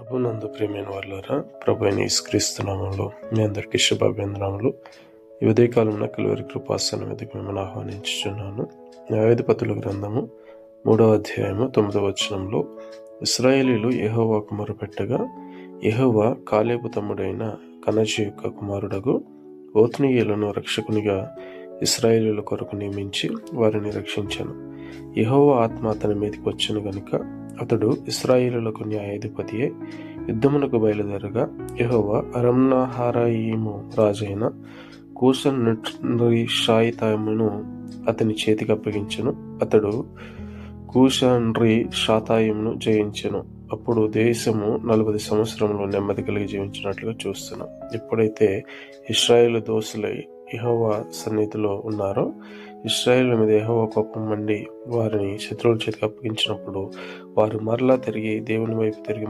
ప్రభునందు ప్రియమైన వాళ్ళారా, ప్రభు అయిన యేసుక్రీస్తు నామములో మీ అందరికీ శుభాభివందనములు. ఈ ఉదయకాలంలో కలువరి కృపాసనం మీదకి మిమ్మల్ని ఆహ్వానించుచున్నాను. న్యాయాధిపతుల గ్రంథము 3వ అధ్యాయము 9వ వచనంలో, ఇశ్రాయేలీయులు యెహోవాకు మొరపెట్టగా యెహోవా కాలేబు తమ్ముడైన కనజు యొక్క కుమారుడగు ఓత్నీయేలును రక్షకునిగా ఇశ్రాయేలీయుల కొరకు నియమించి వారిని రక్షించాను. యెహోవా ఆత్మ అతని మీదకి వచ్చెను గనుక అతడు ఇశ్రాయేలులకు న్యాయాధిపతియే యుద్ధమునకు బయలుదేరగా యెహోవా అరామ్నహరాయిము రాజైన కూషన్రిషాతాయిమును అతని చేతికి అప్పగించెను. అతడు కూషన్రిషాతాయిమును జయించెను. అప్పుడు దేశము 40 సంవత్సరములు నెమ్మది కలిగి జీవించినట్లుగా చూస్తున్నాం. ఎప్పుడైతే ఇశ్రాయేలు దోషులై యెహోవా సన్నిధిలో ఉన్నారో, ఇశ్రాయేలు మీద యెహోవా కోపం మండి వారిని శత్రువుల చేతికి అప్పగించినప్పుడు వారు మరలా తిరిగి దేవుని వైపు తిరిగి